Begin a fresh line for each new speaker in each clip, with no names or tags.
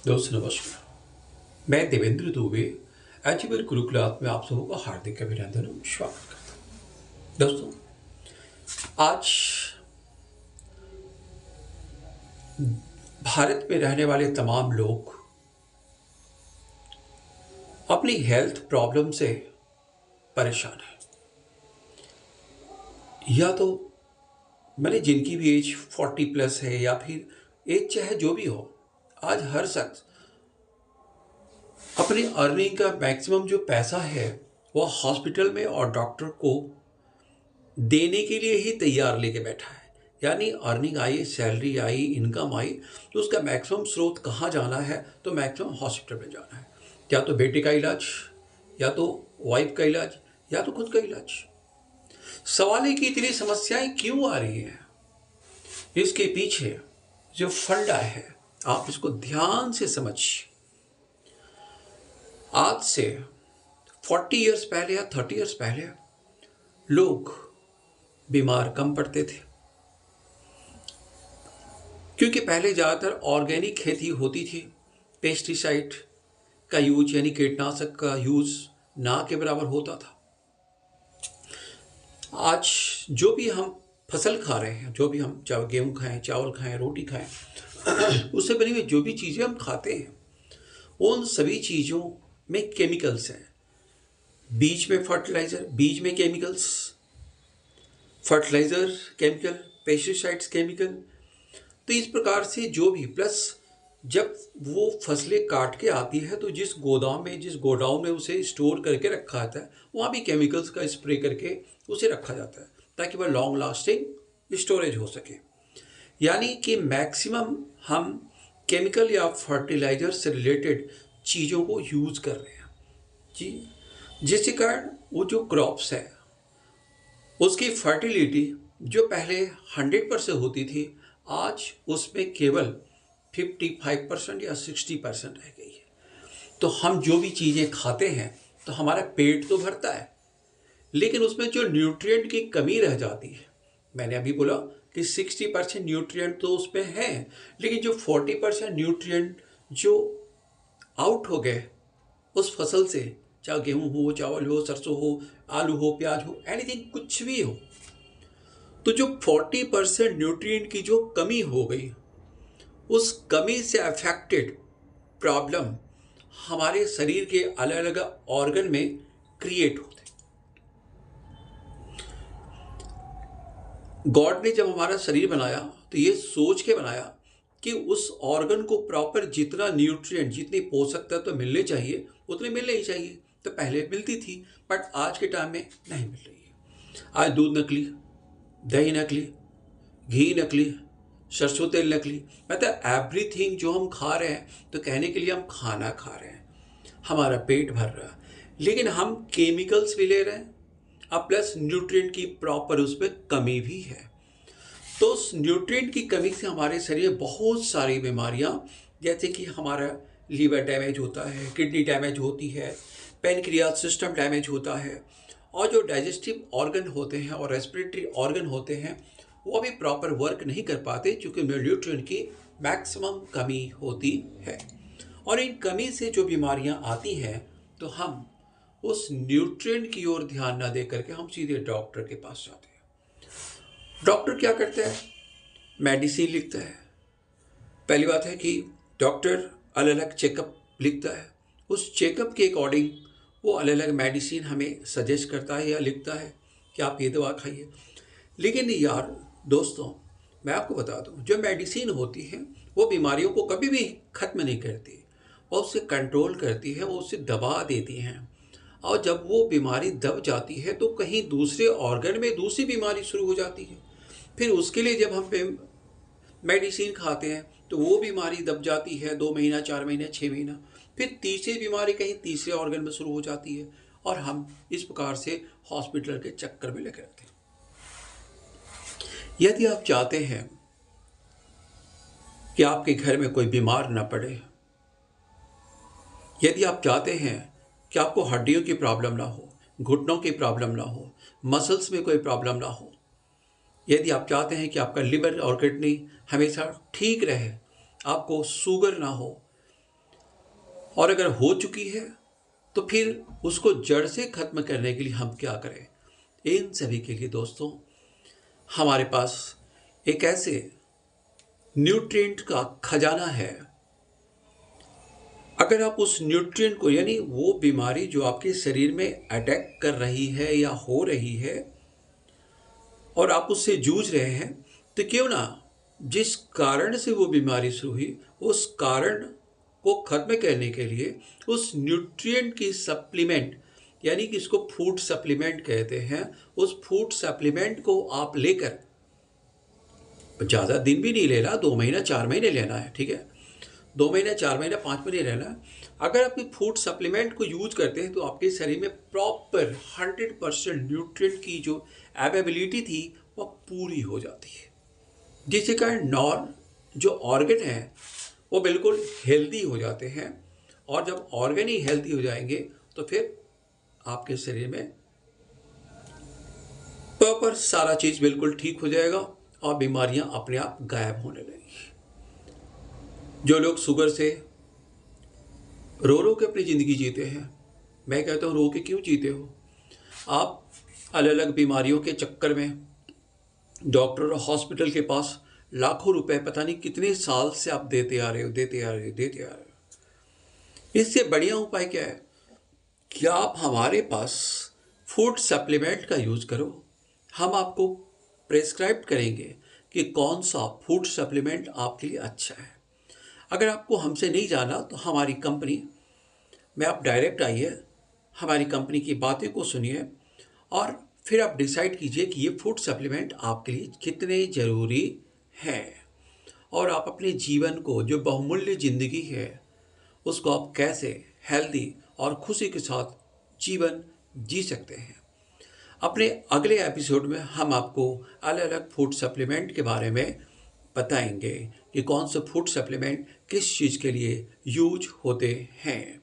दोस्तों नमस्कार। मैं देवेंद्र दुबे एचबीआर गुरुकुलात में आप सबों का हार्दिक अभिनंदन और स्वागत करता हूँ। दोस्तों, आज भारत में रहने वाले तमाम लोग अपनी हेल्थ प्रॉब्लम से परेशान हैं। या तो मैंने जिनकी भी एज 40 प्लस है या फिर एज चाहे जो भी हो, आज हर शख्स अपनी अर्निंग का मैक्सिमम जो पैसा है वो हॉस्पिटल में और डॉक्टर को देने के लिए ही तैयार लेके बैठा है। यानी अर्निंग आई, सैलरी आई, इनकम आई, तो उसका मैक्सिमम स्रोत कहाँ जाना है? तो मैक्सिमम हॉस्पिटल में जाना है। या तो बेटे का इलाज, या तो वाइफ का इलाज, या तो खुद का इलाज। सवाल है कि इतनी समस्याएं क्यों आ रही हैं? इसके पीछे जो फंडा है, आप इसको ध्यान से समझिए। आज से 40 इयर्स पहले या 30 इयर्स पहले लोग बीमार कम पड़ते थे, क्योंकि पहले ज़्यादातर ऑर्गेनिक खेती होती थी। पेस्टिसाइड का यूज यानी कीटनाशक का यूज ना के बराबर होता था। आज जो भी हम फसल खा रहे हैं, जो भी हम चाहे गेहूँ खाएं, चावल खाएं, रोटी खाएं, उससे बनी हुई जो भी चीज़ें हम खाते हैं, उन सभी चीज़ों में केमिकल्स हैं। बीज में फर्टिलाइज़र, बीज में chemicals, fertiliser chemical, pesticides chemical. तो इस प्रकार से जो भी, प्लस जब वो फसलें काट के आती है तो जिस गोदाम में, जिस गोडाउन में उसे स्टोर करके रखा जाता है, वहाँ भी केमिकल्स का स्प्रे करके उसे रखा जाता है ताकि वह लॉन्ग लास्टिंग स्टोरेज हो सके। यानी कि मैक्सिमम हम केमिकल या फर्टिलाइज़र से रिलेटेड चीज़ों को यूज़ कर रहे हैं जी, जिसके कारण वो जो क्रॉप्स है उसकी फर्टिलिटी जो पहले 100% होती थी, आज उसमें केवल 55% या 60% रह गई है। तो हम जो भी चीज़ें खाते हैं तो हमारा पेट तो भरता है, लेकिन उसमें जो न्यूट्रिएंट की कमी रह जाती है। मैंने अभी बोला कि 60% न्यूट्रिएंट तो उसमें है, लेकिन जो 40% न्यूट्रिएंट जो आउट हो गए उस फसल से, चाहे गेहूँ हो, चावल हो, सरसों हो, आलू हो, प्याज हो, एनीथिंग, कुछ भी हो, तो जो 40% न्यूट्रिएंट की जो कमी हो गई, उस कमी से अफेक्टेड प्रॉब्लम हमारे शरीर के अलग अलग ऑर्गन में क्रिएट होते। गॉड ने जब हमारा शरीर बनाया तो ये सोच के बनाया कि उस ऑर्गन को प्रॉपर जितना न्यूट्रिएंट, जितनी पोषक तत्व मिलने चाहिए उतने मिलने ही चाहिए। तो पहले मिलती थी, बट आज के टाइम में नहीं मिल रही है। आज दूध नकली, दही नकली, घी नकली, सरसों तेल नकली, मतलब एवरीथिंग जो हम खा रहे हैं, तो कहने के लिए हम खाना खा रहे हैं, हमारा पेट भर रहा है, लेकिन हम केमिकल्स भी ले रहे हैं, अब प्लस न्यूट्रिएंट की प्रॉपर उसमें कमी भी है। तो उस न्यूट्रिएंट की कमी से हमारे शरीर में बहुत सारी बीमारियां, जैसे कि हमारा लीवर डैमेज होता है, किडनी डैमेज होती है, पेनक्रियास सिस्टम डैमेज होता है, और जो डाइजेस्टिव ऑर्गन होते हैं और रेस्पिरेटरी ऑर्गन होते हैं वो भी प्रॉपर वर्क नहीं कर पाते, क्योंकि न्यूट्रिएंट की मैक्सिमम कमी होती है। और इन कमी से जो बीमारियां आती हैं, तो हम उस न्यूट्रिएंट की ओर ध्यान ना दे करके हम सीधे डॉक्टर के पास जाते हैं। डॉक्टर क्या करता है? मेडिसिन लिखता है। पहली बात है कि डॉक्टर अलग अलग चेकअप लिखता है, उस चेकअप के अकॉर्डिंग वो अलग अलग मेडिसिन हमें सजेस्ट करता है या लिखता है कि आप ये दवा खाइए। लेकिन यार दोस्तों, मैं आपको बता दूं, जो मेडिसिन होती है वो बीमारियों को कभी भी ख़त्म नहीं करती, वो उससे कंट्रोल करती है, वो उससे दबा देती हैं। और जब वो बीमारी दब जाती है तो कहीं दूसरे ऑर्गन में दूसरी बीमारी शुरू हो जाती है। फिर उसके लिए जब हम मेडिसिन खाते हैं तो वो बीमारी दब जाती है 2 महीना, 4 महीना, 6 महीना, फिर तीसरी बीमारी कहीं तीसरे ऑर्गन में शुरू हो जाती है, और हम इस प्रकार से हॉस्पिटल के चक्कर में लगे रहते हैं। यदि आप चाहते हैं कि आपके घर में कोई बीमार न पड़े, यदि आप चाहते हैं कि आपको हड्डियों की प्रॉब्लम ना हो, घुटनों की प्रॉब्लम ना हो, मसल्स में कोई प्रॉब्लम ना हो, यदि आप चाहते हैं कि आपका लिवर और किडनी हमेशा ठीक रहे, आपको शुगर ना हो, और अगर हो चुकी है तो फिर उसको जड़ से ख़त्म करने के लिए हम क्या करें। इन सभी के लिए दोस्तों हमारे पास एक ऐसे न्यूट्रिएंट का खजाना है। अगर आप उस न्यूट्रिएंट को, यानी वो बीमारी जो आपके शरीर में अटैक कर रही है या हो रही है और आप उससे जूझ रहे हैं, तो क्यों ना जिस कारण से वो बीमारी शुरू हुई उस कारण को खत्म करने के लिए उस न्यूट्रिएंट की सप्लीमेंट, यानी कि इसको फूड सप्लीमेंट कहते हैं, उस फूड सप्लीमेंट को आप लेकर, ज़्यादा दिन भी नहीं लेना, 2 महीना 4 महीने लेना है, ठीक है, 2 महीना 4 महीना 5 महीने लेना है। अगर आप फूड सप्लीमेंट को यूज करते हैं तो आपके शरीर में प्रॉपर 100% न्यूट्रिएंट की जो अवेलेबिलिटी थी वह पूरी हो जाती है, जिसके कारण जो ऑर्गन है वो बिल्कुल हेल्दी हो जाते हैं। और जब ऑर्गन ही हेल्दी हो जाएंगे तो फिर आपके शरीर में प्रॉपर सारा चीज़ बिल्कुल ठीक हो जाएगा और बीमारियां अपने आप गायब होने लगेंगी। जो लोग शुगर से रो के अपनी ज़िंदगी जीते हैं, मैं कहता हूँ रो के क्यों जीते हो। आप अलग अलग बीमारियों के चक्कर में डॉक्टर और हॉस्पिटल के पास लाखों रुपए पता नहीं कितने साल से आप देते आ रहे हो। इससे बढ़िया उपाय क्या है कि आप हमारे पास फूड सप्लीमेंट का यूज़ करो। हम आपको प्रेस्क्राइब करेंगे कि कौन सा फूड सप्लीमेंट आपके लिए अच्छा है। अगर आपको हमसे नहीं जाना तो हमारी कंपनी में आप डायरेक्ट आइए, हमारी कंपनी की बातें को सुनिए और फिर आप डिसाइड कीजिए कि ये फूड सप्लीमेंट आपके लिए कितने ज़रूरी हैं और आप अपने जीवन को, जो बहुमूल्य ज़िंदगी है, उसको आप कैसे हेल्दी और खुशी के साथ जीवन जी सकते हैं। अपने अगले एपिसोड में हम आपको अलग अलग फूड सप्लीमेंट के बारे में बताएंगे कि कौन से फूड सप्लीमेंट किस चीज़ के लिए यूज होते हैं।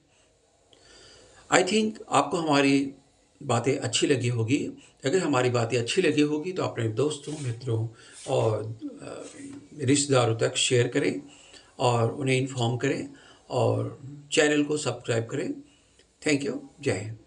आई थिंक आपको हमारी बातें अच्छी लगी होगी। अगर हमारी बातें अच्छी लगी होगी तो अपने दोस्तों, मित्रों और रिश्तेदारों तक शेयर करें और उन्हें इन्फॉर्म करें और चैनल को सब्सक्राइब करें। Thank you. जय हिंद।